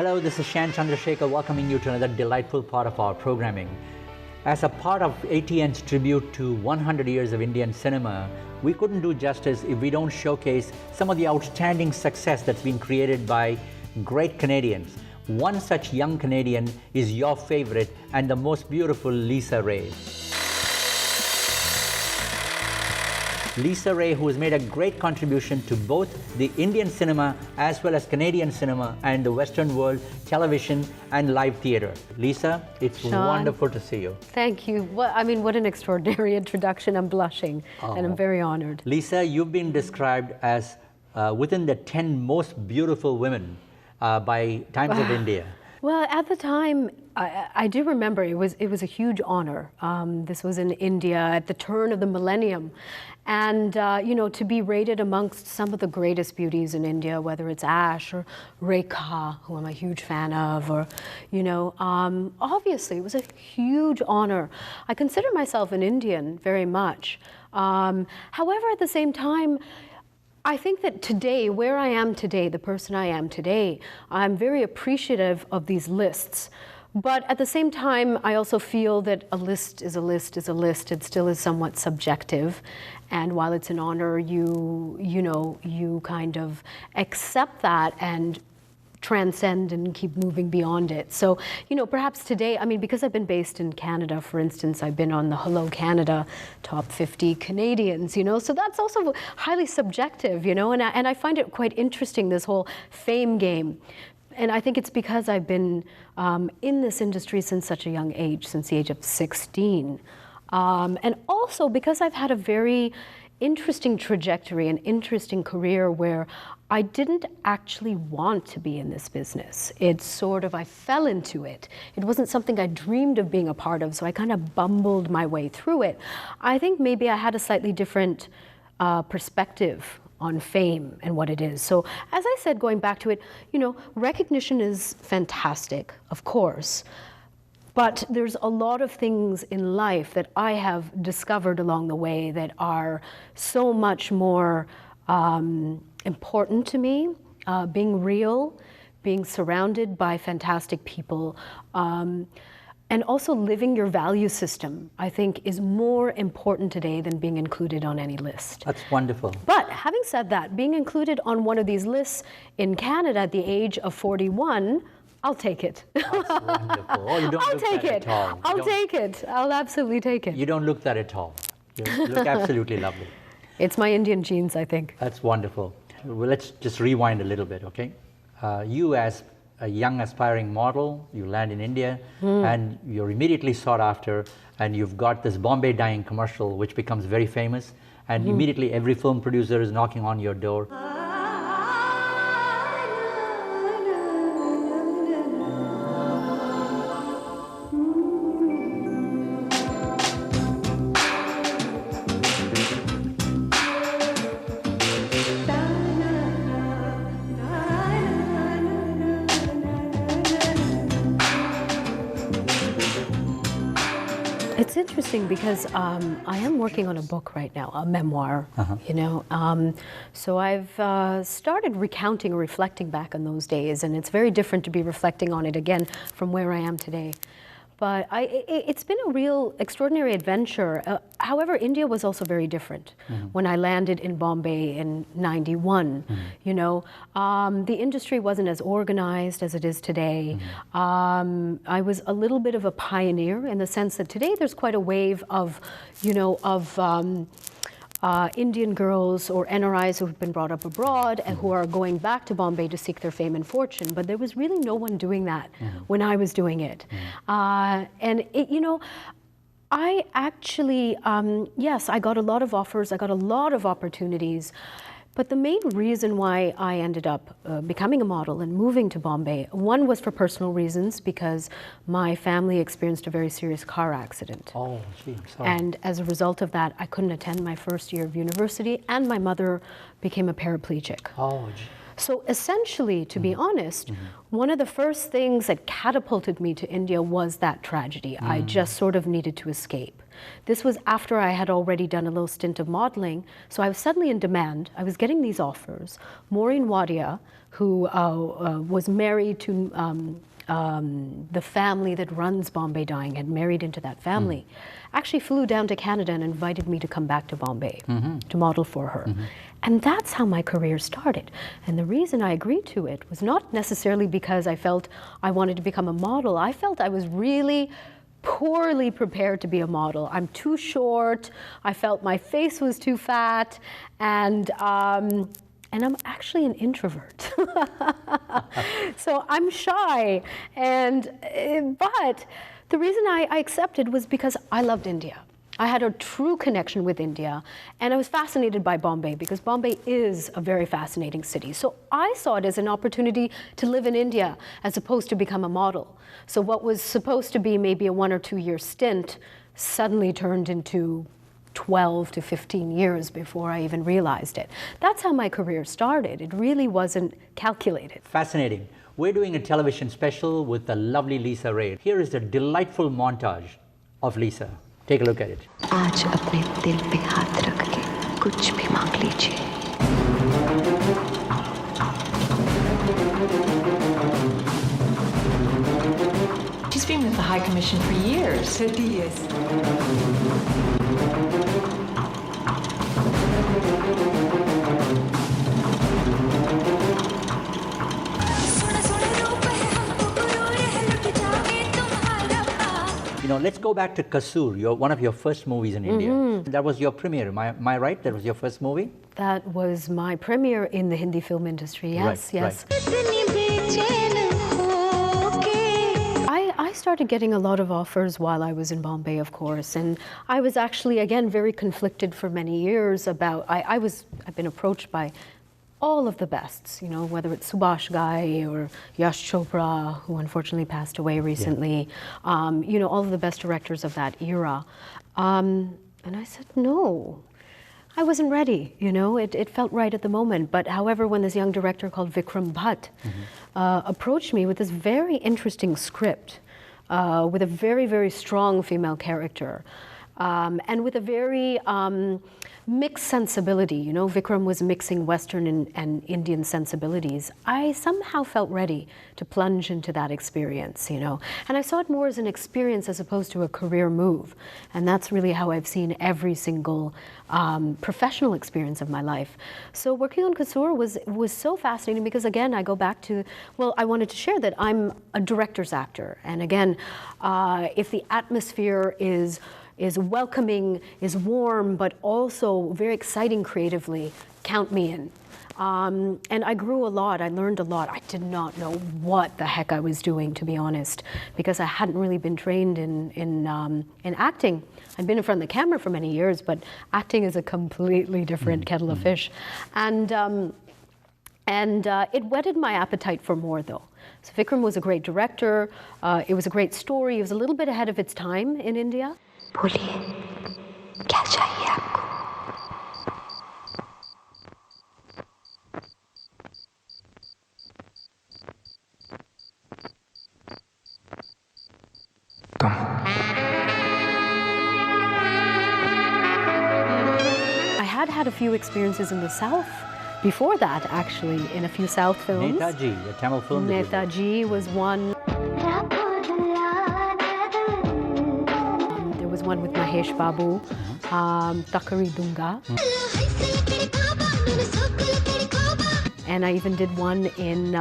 Hello, this is Shan Chandrasekhar welcoming you to another delightful part of our programming. As a part of ATN's tribute to 100 years of Indian cinema, we couldn't do justice if we don't showcase some of the outstanding success that's been created by great Canadians. One such young Canadian is your favorite and the most beautiful Lisaray. Lisaray, who has made a great contribution to both the Indian cinema as well as Canadian cinema and the Western world, television and live theater. Lisa, it's Sean, wonderful to see you. Thank you. What an extraordinary introduction. I'm blushing and I'm very honored. Lisa, you've been described as within the 10 most beautiful women by Times of India. Well, at the time, I do remember it was a huge honor. This was in India at the turn of the millennium. And, to be rated amongst some of the greatest beauties in India, whether it's Ash or Rekha, who I'm a huge fan of, or, obviously it was a huge honor. I consider myself an Indian very much. However, at the same time, I think that today, where I am today, the person I am today, I'm very appreciative of these lists. But at the same time, I also feel that a list is a list is a list. It still is somewhat subjective. And while it's an honor, you kind of accept that and transcend and keep moving beyond it. So, perhaps today, because I've been based in Canada, for instance, I've been on the Hello Canada Top 50 Canadians, so that's also highly subjective, and I find it quite interesting, this whole fame game. And I think it's because I've been in this industry since such a young age, since the age of 16. And also because I've had a very interesting trajectory, an interesting career where I didn't actually want to be in this business. It's sort of, I fell into it. It wasn't something I dreamed of being a part of, so I kind of bumbled my way through it. I think maybe I had a slightly different perspective on fame and what it is. So as I said, going back to it, recognition is fantastic, of course. But there's a lot of things in life that I have discovered along the way that are so much more important to me. Being real, being surrounded by fantastic people, and also living your value system, I think, is more important today than being included on any list. That's wonderful. But having said that, being included on one of these lists in Canada at the age of 41, I'll take it. That's wonderful. Oh, you don't I'll look take that it. at all. I'll take it. I'll absolutely take it. You don't look that at all. You look absolutely lovely. It's my Indian genes, I think. That's wonderful. Well, let's just rewind a little bit, okay? You as a young aspiring model, you land in India and you're immediately sought after, and you've got this Bombay dyeing commercial which becomes very famous, and immediately every film producer is knocking on your door. It's interesting because I am working on a book right now, a memoir, so I've started recounting or reflecting back on those days, and it's very different to be reflecting on it again from where I am today. But it's been a real extraordinary adventure. However, India was also very different. When I landed in Bombay in '91, the industry wasn't as organized as it is today. I was a little bit of a pioneer in the sense that today there's quite a wave of, Indian girls or NRIs who have been brought up abroad and who are going back to Bombay to seek their fame and fortune. But there was really no one doing that when I was doing it. And I actually, yes, I got a lot of offers, I got a lot of opportunities. But the main reason why I ended up becoming a model and moving to Bombay, one was for personal reasons, because my family experienced a very serious car accident. Oh, gee, sorry. And as a result of that, I couldn't attend my first year of university, and my mother became a paraplegic. Oh, gee. So essentially, to be honest, one of the first things that catapulted me to India was that tragedy. I just sort of needed to escape. This was after I had already done a little stint of modeling, so I was suddenly in demand. I was getting these offers. Maureen Wadia, who was married to the family that runs Bombay Dyeing, had married into that family, actually flew down to Canada and invited me to come back to Bombay to model for her. And that's how my career started. And the reason I agreed to it was not necessarily because I felt I wanted to become a model. I felt I was really poorly prepared to be a model. I'm too short. I felt my face was too fat, and I'm actually an introvert. So I'm shy, but the reason I accepted was because I loved India. I had a true connection with India, and I was fascinated by Bombay because Bombay is a very fascinating city. So I saw it as an opportunity to live in India as opposed to become a model. So what was supposed to be maybe a 1 or 2 year stint suddenly turned into 12 to 15 years before I even realized it. That's how my career started. It really wasn't calculated. Fascinating. We're doing a television special with the lovely Lisaray. Here is a delightful montage of Lisa. Take a look at it. आज अपने दिल पे हाथ रख के कुछ भी मांग लीजिए. She's been with the High Commission for years. 30 years. You know, let's go back to Kasoor, one of your first movies in India. That was your premiere, am I right? That was your first movie? That was my premiere in the Hindi film industry, yes, Right, yes. I started getting a lot of offers while I was in Bombay, of course, and I was actually, again, very conflicted for many years about, I've been approached by all of the bests, you know, whether it's Subhash Ghai or Yash Chopra, who unfortunately passed away recently, you know, all of the best directors of that era. And I said, no, I wasn't ready, you know, it felt right at the moment. But however, when this young director called Vikram Bhatt approached me with this very interesting script, with a very, very strong female character, and with a very mixed sensibility. You know, Vikram was mixing Western and Indian sensibilities. I somehow felt ready to plunge into that experience, you know. And I saw it more as an experience as opposed to a career move. And that's really how I've seen every single professional experience of my life. So working on Kasoor was so fascinating because, again, I go back to, well, I wanted to share that I'm a director's actor. And again, if the atmosphere is welcoming, is warm, but also very exciting creatively, count me in. And I grew a lot, I learned a lot. I did not know what the heck I was doing, to be honest, because I hadn't really been trained in acting. I'd been in front of the camera for many years, but acting is a completely different kettle of fish. And it whetted my appetite for more, though. So Vikram was a great director, it was a great story, it was a little bit ahead of its time in India. बोलिए क्या चाहिए आपको? I had a few experiences in the South before that, actually, in a few South films. Netaji, the Tamil film. Netaji was one. There was one with Mahesh Babu, Takari Dunga. And I even did one in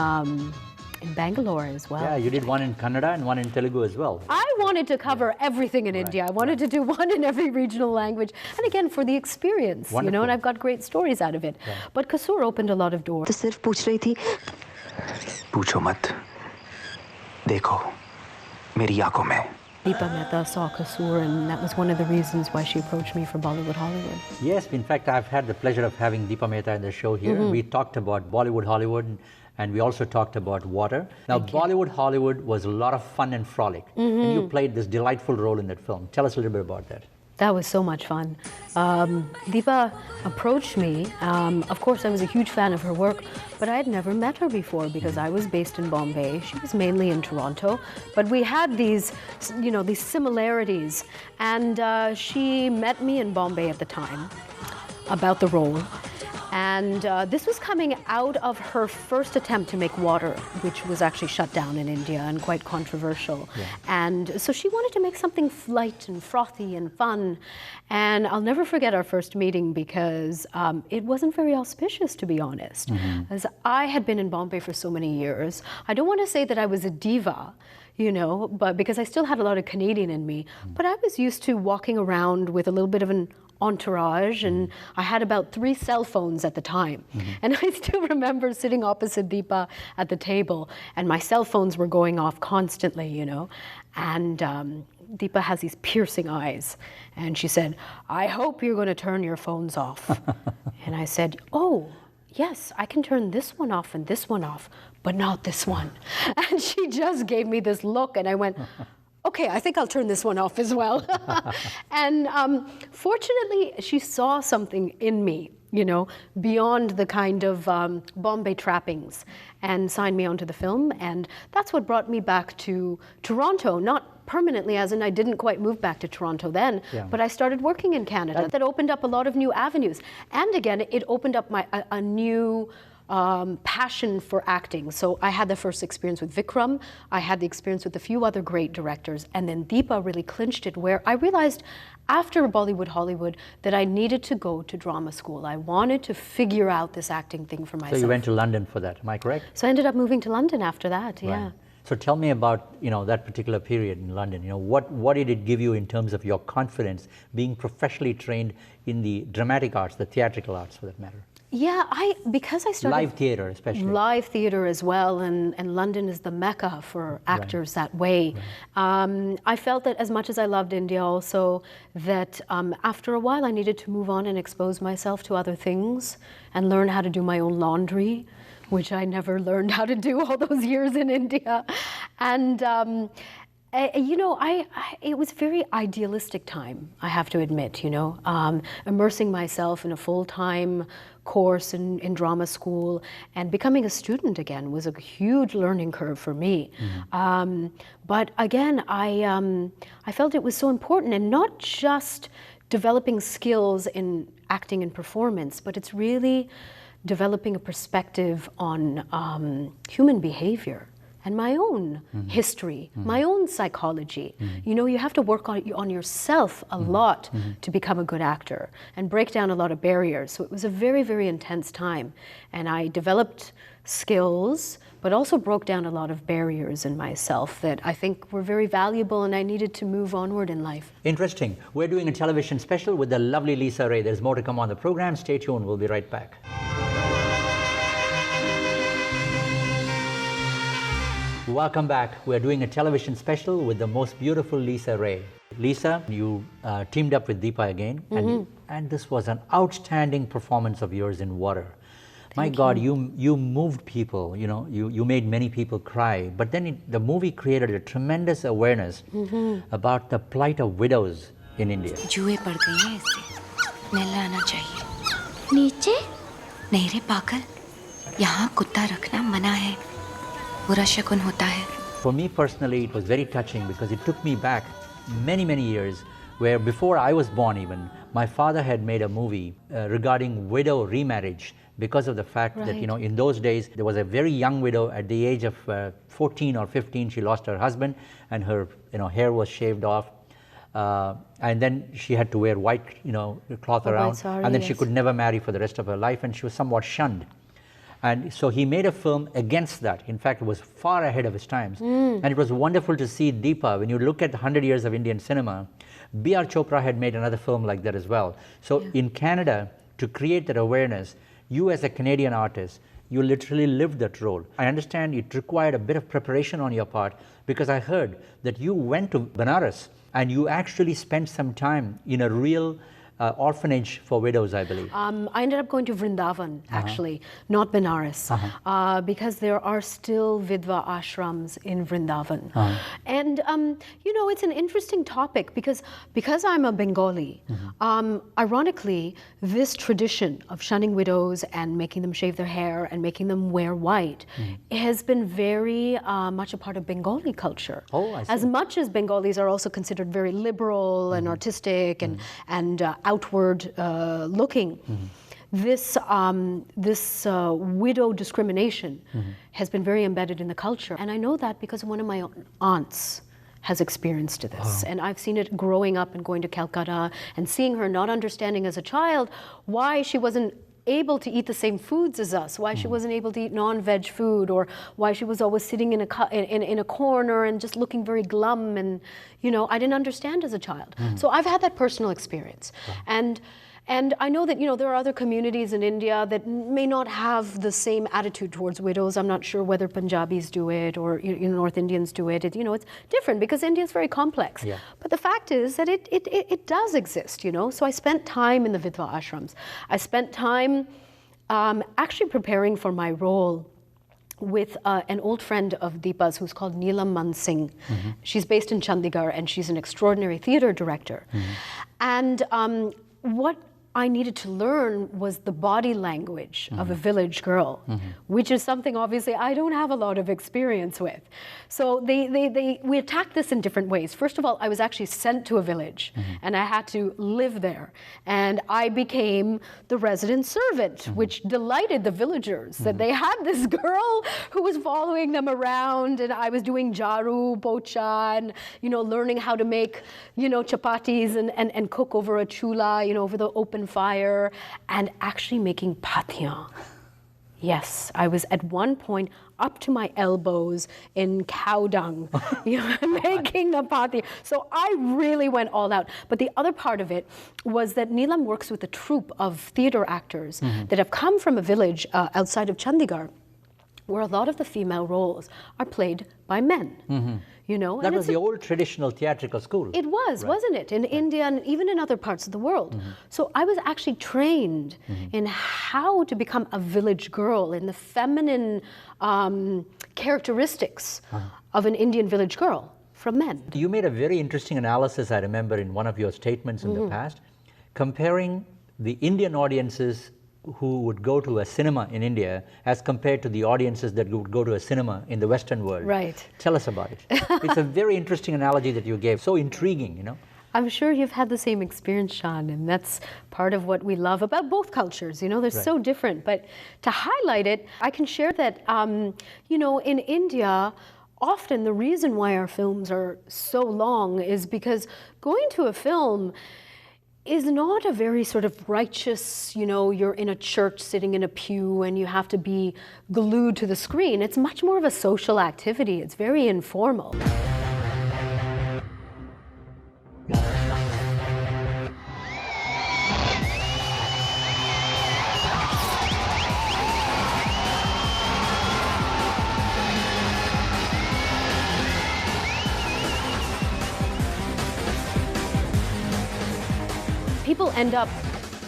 Bangalore as well. Yeah, you did one in Kannada and one in Telugu as well. I wanted to cover everything in India. I wanted to do one in every regional language. And again, for the experience, you know, and I've got great stories out of it. Yeah. But Kasoor opened a lot of doors. तो सिर्फ पूछ रही थी. पूछो मत. देखो, मेरी आंखों में. Deepa Mehta saw Kasoor, and that was one of the reasons why she approached me for Bollywood Hollywood. Yes, in fact, I've had the pleasure of having Deepa Mehta in the show here. We talked about Bollywood Hollywood, and we also talked about water. Now, Bollywood Hollywood was a lot of fun and frolic, and you played this delightful role in that film. Tell us a little bit about that. That was so much fun. Deepa approached me. Of course, I was a huge fan of her work, but I had never met her before because I was based in Bombay. She was mainly in Toronto, but we had these, these similarities. And she met me in Bombay at the time about the role. And this was coming out of her first attempt to make water, which was actually shut down in India and quite controversial. Yeah. And so she wanted to make something light and frothy and fun. And I'll never forget our first meeting because it wasn't very auspicious, to be honest. As I had been in Bombay for so many years, I don't want to say that I was a diva, but because I still had a lot of Canadian in me. But I was used to walking around with a little bit of an entourage, and I had about 3 cell phones at the time. And I still remember sitting opposite Deepa at the table, and my cell phones were going off constantly, And Deepa has these piercing eyes, and she said, "I hope you're going to turn your phones off." And I said, "Oh, yes, I can turn this one off and this one off, but not this one." And she just gave me this look, and I went, "Okay, I think I'll turn this one off as well." And fortunately, she saw something in me, beyond the kind of Bombay trappings, and signed me onto the film. And that's what brought me back to Toronto, not permanently, as in I didn't quite move back to Toronto then, but I started working in Canada. That opened up a lot of new avenues. And again, it opened up a new passion for acting. So I had the first experience with Vikram, I had the experience with a few other great directors, and then Deepa really clinched it, where I realized after Bollywood Hollywood that I needed to go to drama school. I wanted to figure out this acting thing for myself. So you went to London for that, am I correct? So I ended up moving to London after that, yeah. Right. So tell me about that particular period in London. What did it give you in terms of your confidence being professionally trained in the dramatic arts, the theatrical arts for that matter? Yeah, because I started live theater especially. Live theater as well, and London is the mecca for actors that way. Right. I felt that as much as I loved India also, that after a while I needed to move on and expose myself to other things and learn how to do my own laundry, which I never learned how to do all those years in India. And it was a very idealistic time, I have to admit, immersing myself in a full-time course in drama school and becoming a student again was a huge learning curve for me. But again, I felt it was so important, and not just developing skills in acting and performance, but it's really developing a perspective on human behavior and my own history, my own psychology. You have to work on yourself a lot to become a good actor and break down a lot of barriers. So it was a very, very intense time. And I developed skills, but also broke down a lot of barriers in myself that I think were very valuable, and I needed to move onward in life. Interesting. We're doing a television special with the lovely Lisaray. There's more to come on the program. Stay tuned. We'll be right back. Welcome back. We're doing a television special with the most beautiful Lisaray. Lisa, you teamed up with Deepa again, and this was an outstanding performance of yours in Water. My God, you moved people, you made many people cry, but then the movie created a tremendous awareness about the plight of widows in India. जुए पड़ गई हैं इससे, नहलाना चाहिए। नीचे? नहीं रे पागल, यहाँ कुत्ता रखना मना है, बुरा शकुन होता है। For me personally, it was very touching because it took me back many, many years where before I was born even, my father had made a movie regarding widow remarriage because of the fact that, in those days, there was a very young widow at the age of 14 or 15, she lost her husband and her, hair was shaved off. And then she had to wear white, cloth around, and then she could never marry for the rest of her life, and she was somewhat shunned. And so he made a film against that. In fact, it was far ahead of his times. And it was wonderful to see Deepa. When you look at the 100 years of Indian cinema, B.R. Chopra had made another film like that as well. So in Canada, to create that awareness, you as a Canadian artist, you literally lived that role. I understand it required a bit of preparation on your part, because I heard that you went to Benares and you actually spent some time in a real orphanage for widows, I believe. I ended up going to Vrindavan, actually, not Benares, because there are still Vidva ashrams in Vrindavan. And, you know, it's an interesting topic because I'm a Bengali, ironically, this tradition of shunning widows and making them shave their hair and making them wear white has been very much a part of Bengali culture. Oh, I see. As much as Bengalis are also considered very liberal and artistic and outward looking, this widow discrimination has been very embedded in the culture. And I know that because one of my aunts has experienced this. And I've seen it growing up and going to Calcutta and seeing her not understanding as a child why she wasn't able to eat the same foods as us, why she wasn't able to eat non-veg food, or why she was always sitting in a corner and just looking very glum, and you know, I didn't understand as a child. So I've had that personal experience. And I know that, you know, there are other communities in India that may not have the same attitude towards widows. I'm not sure whether Punjabis do it or you know, North Indians do it. You know, it's different because India is very complex. Yeah. But the fact is that it does exist, you know. So I spent time in the Vidva ashrams. I spent time actually preparing for my role with an old friend of Deepa's who's called Neelam Mansingh. She's based in Chandigarh and she's an extraordinary theater director. And what I needed to learn was the body language of a village girl, which is something obviously I don't have a lot of experience with. So we attacked this in different ways. First of all, I was actually sent to a village and I had to live there. And I became the resident servant, which delighted the villagers that they had this girl who was following them around, and I was doing jaru, pocha, and you know, learning how to make, you know, chapatis and cook over a chula, you know, over the open fire, and actually making patiyan. Yes, I was at one point up to my elbows in cow dung, you know, making the patiyan. So I really went all out. But the other part of it was that Neelam works with a troupe of theater actors that have come from a village outside of Chandigarh, where a lot of the female roles are played by men. You know, that was the old traditional theatrical school. It was, wasn't it? In India and even in other parts of the world. So I was actually trained in how to become a village girl, in the feminine characteristics of an Indian village girl from men. You made a very interesting analysis, I remember, in one of your statements in the past, comparing the Indian audiences who would go to a cinema in India as compared to the audiences that would go to a cinema in the Western world. Right. Tell us about it. It's a very interesting analogy that you gave, so intriguing, you know. I'm sure you've had the same experience, Sean, and that's part of what we love about both cultures. You know, they're so different. But to highlight it, I can share that, you know, in India, often the reason why our films are so long is because going to a film is not a very sort of righteous, you know, you're in a church sitting in a pew and you have to be glued to the screen. It's much more of a social activity. It's very informal. People end up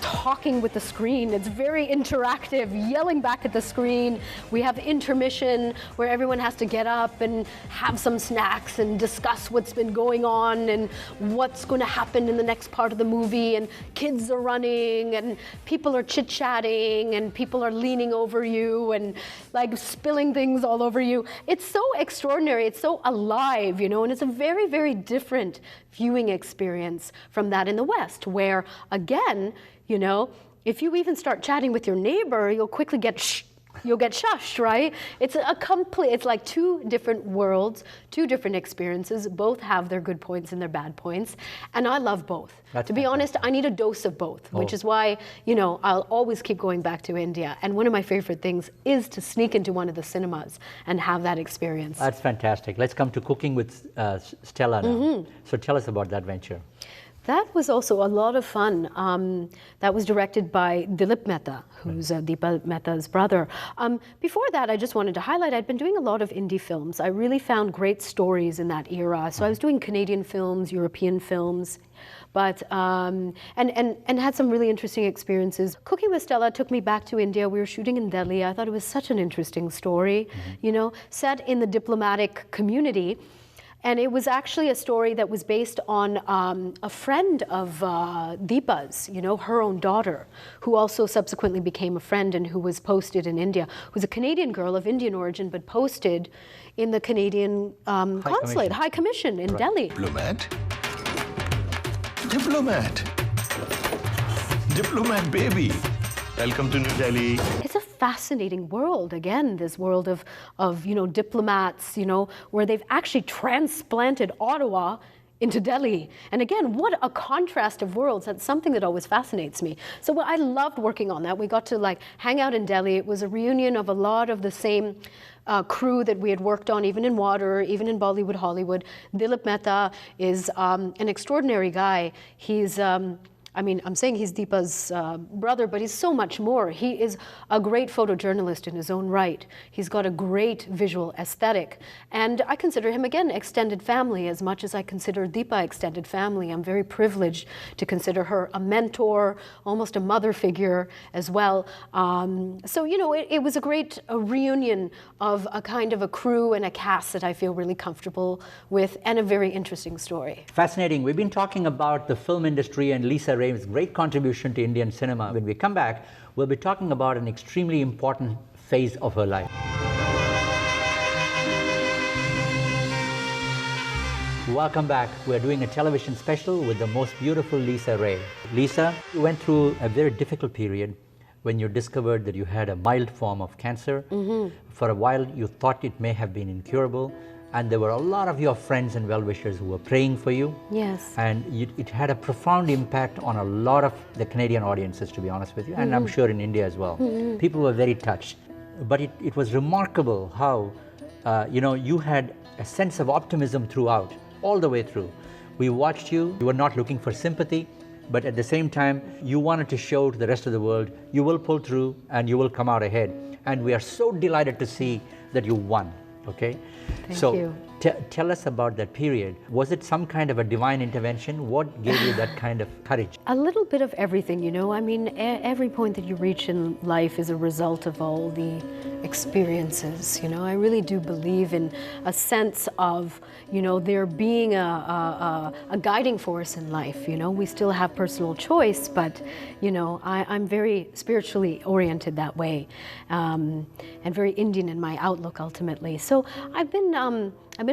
talking with the screen. It's very interactive, yelling back at the screen. We have intermission where everyone has to get up and have some snacks and discuss what's been going on and what's going to happen in the next part of the movie, and kids are running and people are chit-chatting and people are leaning over you and like spilling things all over you. It's so extraordinary. It's so alive, you know, and it's a very, very different viewing experience from that in the West, where again, you know, if you even start chatting with your neighbor, you'll quickly get shushed, right? It's it's like two different worlds, two different experiences. Both have their good points and their bad points, and I love both. To be honest, I need a dose of both, which is why, you know, I'll always keep going back to India. And one of my favorite things is to sneak into one of the cinemas and have that experience. That's fantastic. Let's come to cooking with Stella now. So tell us about that venture. That was also a lot of fun. That was directed by Dilip Mehta, who's Deepa Mehta's brother. Before that, I just wanted to highlight, I'd been doing a lot of indie films. I really found great stories in that era. So I was doing Canadian films, European films, but and had some really interesting experiences. Cooking with Stella took me back to India. We were shooting in Delhi. I thought it was such an interesting story, you know, set in the diplomatic community. And it was actually a story that was based on a friend of Deepa's, you know, her own daughter, who also subsequently became a friend and who was posted in India, who's a Canadian girl of Indian origin, but posted in the Canadian consulate, High Commission in Delhi. Diplomat? Diplomat. Diplomat baby. Welcome to New Delhi. It's a fascinating world, again, this world of you know, diplomats, you know, where they've actually transplanted Ottawa into Delhi. And again, what a contrast of worlds. That's something that always fascinates me. So I loved working on that. We got to like hang out in Delhi. It was a reunion of a lot of the same crew that we had worked on, even in Water, even in Bollywood Hollywood. Dilip Mehta is an extraordinary guy. He's I mean, I'm saying he's Deepa's brother, but he's so much more. He is a great photojournalist in his own right. He's got a great visual aesthetic. And I consider him, again, extended family as much as I consider Deepa extended family. I'm very privileged to consider her a mentor, almost a mother figure as well. So, you know, it was a great reunion of a kind of a crew and a cast that I feel really comfortable with, and a very interesting story. Fascinating. We've been talking about the film industry and Lisaray. Great contribution to Indian cinema. When we come back, we'll be talking about an extremely important phase of her life. Welcome back. We're doing a television special with the most beautiful Lisaray. Lisa, you went through a very difficult period when you discovered that you had a mild form of cancer. For a while, you thought it may have been incurable. And there were a lot of your friends and well-wishers who were praying for you. Yes. And it had a profound impact on a lot of the Canadian audiences, to be honest with you, and I'm sure in India as well. People were very touched. But it was remarkable how, you know, you had a sense of optimism throughout, all the way through. We watched you. You were not looking for sympathy, but at the same time, you wanted to show to the rest of the world, you will pull through and you will come out ahead. And we are so delighted to see that you won. Okay? Thank you. Tell us about that period. Was it some kind of a divine intervention? What gave you that kind of courage? A little bit of everything, you know. I mean, every point that you reach in life is a result of all the experiences, you know. I really do believe in a sense of, you know, there being a guiding force in life, you know. We still have personal choice, but, you know, I'm very spiritually oriented that way, and very Indian in my outlook ultimately. So I've been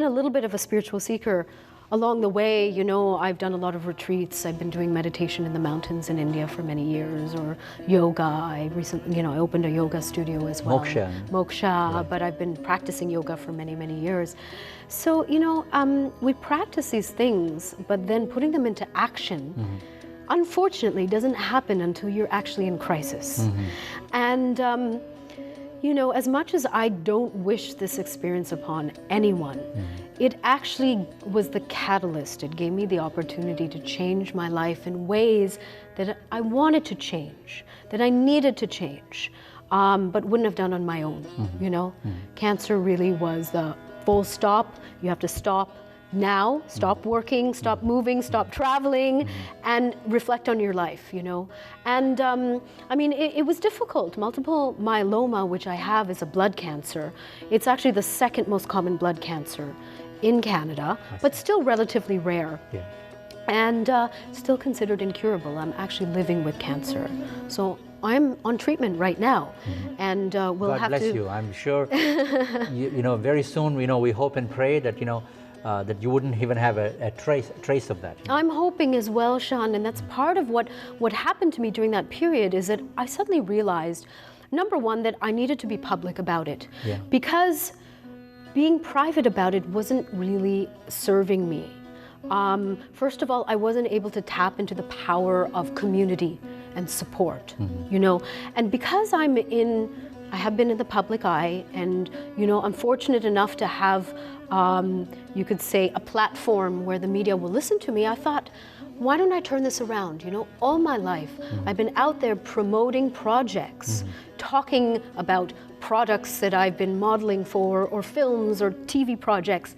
a little bit of a spiritual seeker along the way. You know, I've done a lot of retreats. I've been doing meditation in the mountains in India for many years, or yoga. I recently, you know, I opened a yoga studio as well. Moksha, yeah. But I've been practicing yoga for many, many years. So, you know, we practice these things, but then putting them into action, unfortunately, doesn't happen until you're actually in crisis. And, you know, as much as I don't wish this experience upon anyone, it actually was the catalyst. It gave me the opportunity to change my life in ways that I wanted to change, that I needed to change, but wouldn't have done on my own, you know? Cancer really was the full stop. You have to stop now, stop working, stop moving, stop traveling, and reflect on your life, you know. And I mean, it was difficult. Multiple myeloma, which I have, is a blood cancer. It's actually the second most common blood cancer in Canada, but still relatively rare. Yeah. And still considered incurable. I'm actually living with cancer. So I'm on treatment right now, and we'll God have to... bless you. I'm sure, you know, very soon, you know, we hope and pray that, you know, that you wouldn't even have a trace of that. I'm hoping as well, Sean, and that's part of what happened to me during that period, is that I suddenly realized, number one, that I needed to be public about it. Yeah. Because being private about it wasn't really serving me. First of all, I wasn't able to tap into the power of community and support, you know, and because I have been in the public eye, and, you know, I'm fortunate enough to have you could say, a platform where the media will listen to me, I thought, why don't I turn this around? You know, all my life, I've been out there promoting projects, talking about products that I've been modeling for, or films or TV projects.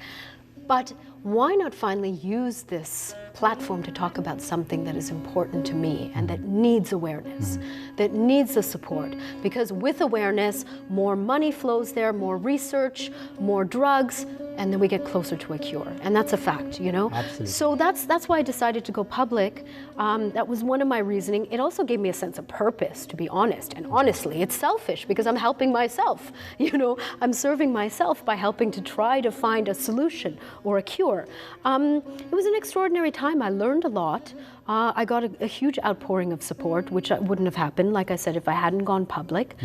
But why not finally use this platform to talk about something that is important to me and that needs awareness, that needs the support? Because with awareness, more money flows there, more research, more drugs, and then we get closer to a cure. And that's a fact, you know? Absolutely. So that's why I decided to go public. That was one of my reasoning. It also gave me a sense of purpose, to be honest. And honestly, it's selfish because I'm helping myself. You know, I'm serving myself by helping to try to find a solution or a cure. It was an extraordinary time. I learned a lot. I got a huge outpouring of support, which wouldn't have happened, like I said, if I hadn't gone public.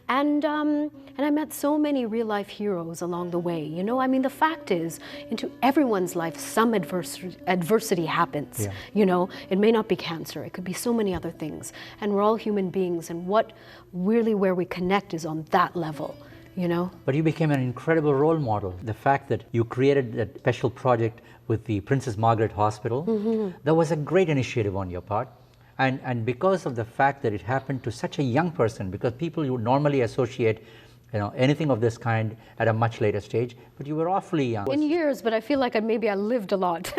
And I met so many real-life heroes along the way. You know, I mean, the fact is, into everyone's life, some adversity happens. Yeah. You know, it may not be cancer. It could be so many other things. And we're all human beings. And what really where we connect is on that level. You know? But you became an incredible role model. The fact that you created that special project with the Princess Margaret Hospital, that was a great initiative on your part. And because of the fact that it happened to such a young person, because people you normally associate, you know, anything of this kind at a much later stage, but you were awfully young. In years, but I feel like maybe I lived a lot.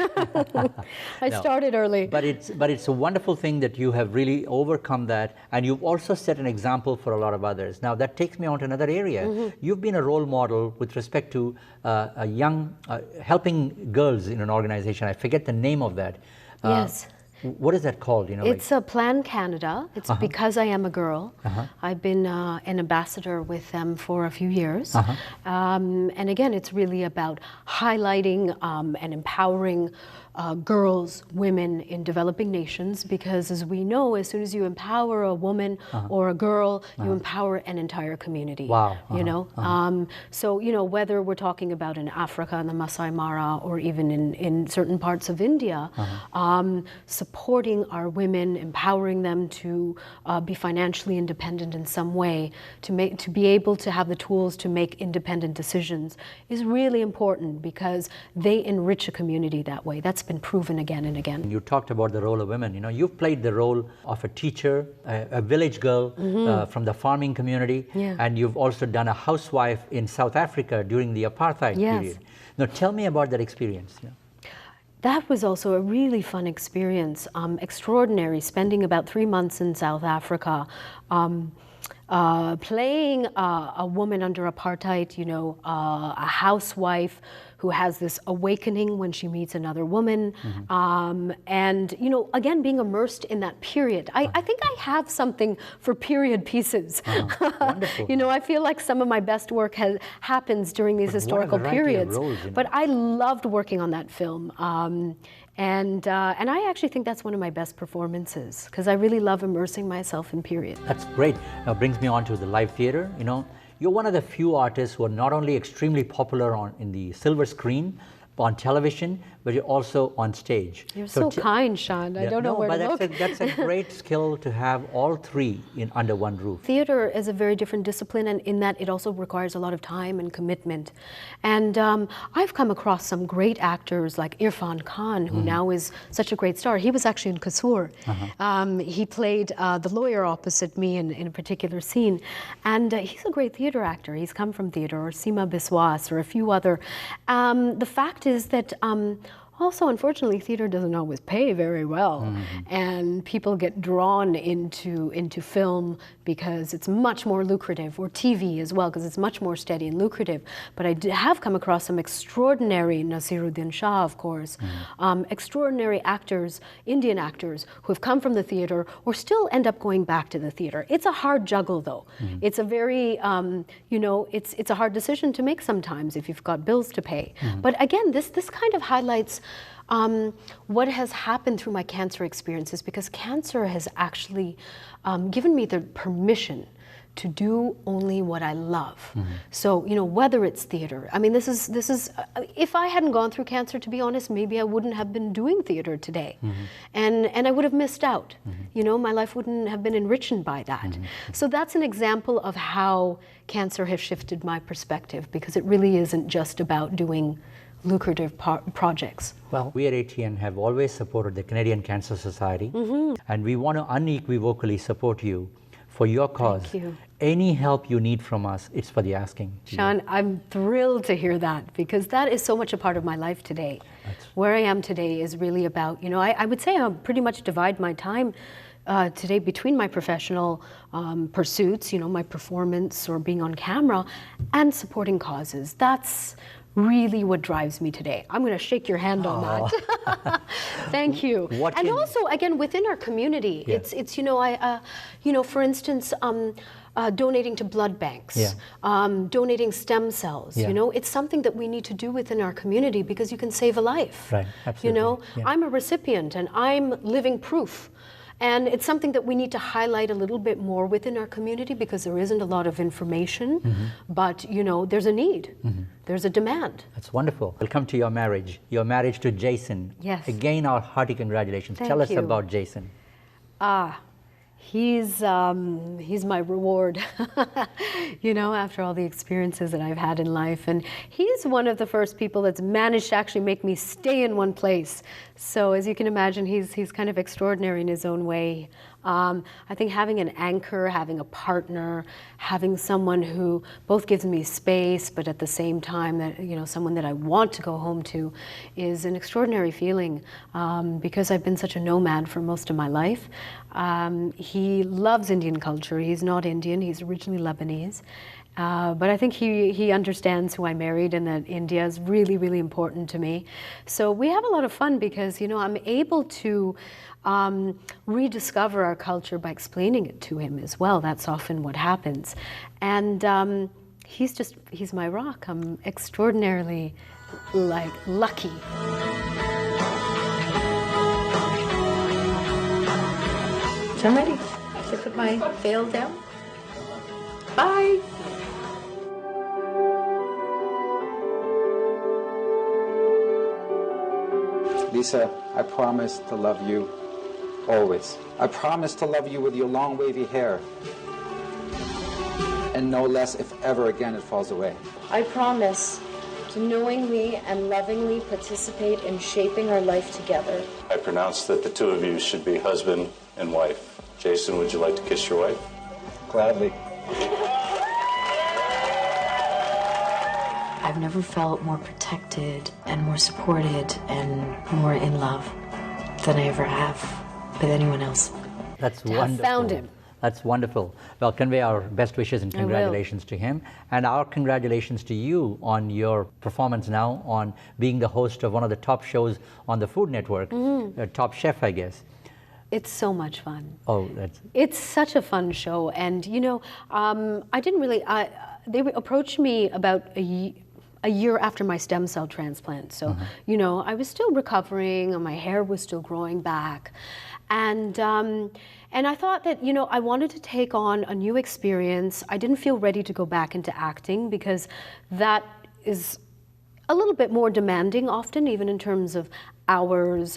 I No. started early. But it's a wonderful thing that you have really overcome that, and you've also set an example for a lot of others. Now that takes me on to another area. You've been a role model with respect to a young, helping girls in an organization. I forget the name of that. Yes. What is that called? You know, It's a Plan Canada. It's because I am a girl. I've been an ambassador with them for a few years. And again, it's really about highlighting and empowering girls, women in developing nations, because as we know, as soon as you empower a woman or a girl, you empower an entire community. Wow. You know? So, you know, whether we're talking about in Africa and the Masai Mara, or even in certain parts of India, supporting our women, empowering them to be financially independent in some way, to be able to have the tools to make independent decisions is really important, because they enrich a community that way. That's been proven again and again. You talked about the role of women. You know, you've played the role of a teacher, a village girl from the farming community, and you've also done a housewife in South Africa during the apartheid period. Now, tell me about that experience. Yeah. That was also a really fun experience, extraordinary, spending about 3 months in South Africa, playing a woman under apartheid, you know, a housewife who has this awakening when she meets another woman, and, you know, again, being immersed in that period. I think I have something for period pieces. Wonderful. You know, I feel like some of my best work happens during these historical periods. Roles, you know? But I loved working on that film. And I actually think that's one of my best performances, because I really love immersing myself in period. That's great. Now brings me on to the live theater. You know, you're one of the few artists who are not only extremely popular in the silver screen, on television, but you're also on stage. You're so kind, Sean. I don't know where to look. That's a great skill to have all three under one roof. Theater is a very different discipline, and in that it also requires a lot of time and commitment. And I've come across some great actors like Irfan Khan, who now is such a great star. He was actually in Kasoor. He played the lawyer opposite me in a particular scene. And he's a great theater actor. He's come from theater, or Seema Biswas, or a few other. The fact is that also, unfortunately, theater doesn't always pay very well, and people get drawn into film because it's much more lucrative, or TV as well, because it's much more steady and lucrative. But I have come across some extraordinary, Nasiruddin Shah, of course, extraordinary actors, Indian actors, who have come from the theater or still end up going back to the theater. It's a hard juggle, though. It's a very, you know, it's a hard decision to make sometimes if you've got bills to pay. But again, this kind of highlights what has happened through my cancer experiences, because cancer has actually given me the permission to do only what I love. So, you know, whether it's theater, I mean, this is if I hadn't gone through cancer, to be honest, maybe I wouldn't have been doing theater today. And I would have missed out. You know, my life wouldn't have been enriched by that. So that's an example of how cancer has shifted my perspective, because it really isn't just about doing lucrative projects. Well, we at ATN have always supported the Canadian Cancer Society, and we want to unequivocally support you for your cause. Thank you. Any help you need from us, it's for the asking. Sean, I'm thrilled to hear that, because that is so much a part of my life today. Where I am today is really about, you know, I would say I pretty much divide my time today between my professional pursuits, you know, my performance or being on camera, and supporting causes. That's really what drives me today. I'm going to shake your hand on that. Thank you. And also, again, within our community, it's you know, you know, for instance, donating to blood banks, donating stem cells. You know, it's something that we need to do within our community, because you can save a life. Right. Absolutely. You know, I'm a recipient and I'm living proof. And it's something that we need to highlight a little bit more within our community, because there isn't a lot of information, but you know, there's a need, there's a demand. That's wonderful. Welcome to your marriage to Jason. Yes. Again, our hearty congratulations. Thank Tell us you. about Jason. He's my reward, you know, after all the experiences that I've had in life. And he's one of the first people that's managed to actually make me stay in one place. So as you can imagine, he's kind of extraordinary in his own way. I think having an anchor, having a partner, having someone who both gives me space, but at the same time that, you know, someone that I want to go home to, is an extraordinary feeling, because I've been such a nomad for most of my life. He loves Indian culture. He's not Indian, he's originally Lebanese. But I think he understands who I married, and that India is really, really important to me. So we have a lot of fun, because, you know, I'm able to rediscover our culture by explaining it to him as well. That's often what happens. And he's my rock. I'm extraordinarily, like, lucky. So I'm ready. Should I put my veil down? Bye. Lisa, I promise to love you always. I promise to love you with your long wavy hair, and no less if ever again it falls away. I promise to knowingly and lovingly participate in shaping our life together. I pronounce that the two of you should be husband and wife. Jason, would you like to kiss your wife? Gladly. I've never felt more protected and more supported and more in love than I ever have with anyone else. That's wonderful. I found him. That's wonderful. Well, convey our best wishes and congratulations to him. And our congratulations to you on your performance now, on being the host of one of the top shows on the Food Network, Top Chef, I guess. It's so much fun. Oh, It's such a fun show. And, you know, I didn't really, they approached me about a year after my stem cell transplant. So, you know, I was still recovering and my hair was still growing back. And I thought that, you know, I wanted to take on a new experience. I didn't feel ready to go back into acting, because that is a little bit more demanding often, even in terms of hours,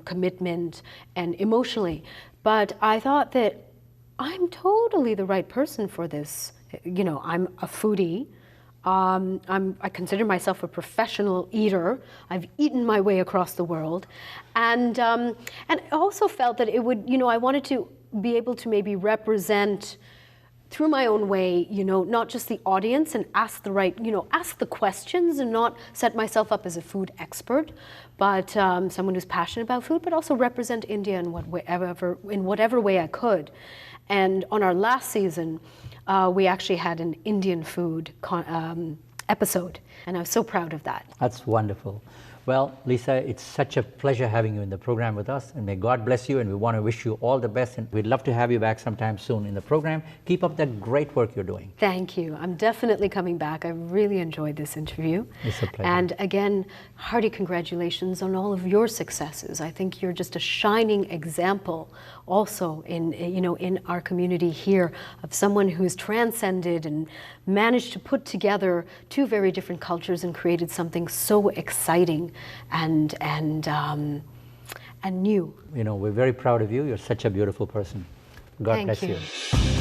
commitment, and emotionally. But I thought that I'm totally the right person for this. You know, I'm a foodie. I consider myself a professional eater. I've eaten my way across the world. And I also felt that it would, you know, I wanted to be able to maybe represent through my own way, you know, not just the audience, and ask the right, you know, ask the questions, and not set myself up as a food expert, but someone who's passionate about food, but also represent India in whatever way I could. And on our last season, we actually had an Indian food episode, and I was so proud of that. That's wonderful. Well, Lisa, it's such a pleasure having you in the program with us, and may God bless you, and we want to wish you all the best, and we'd love to have you back sometime soon in the program. Keep up that great work you're doing. Thank you. I'm definitely coming back. I really enjoyed this interview. It's a pleasure. And again, hearty congratulations on all of your successes. I think you're just a shining example also in our community here of someone who's transcended and managed to put together two very different cultures and created something so exciting and new. You know, we're very proud of you. You're such a beautiful person. God Thank bless you. you.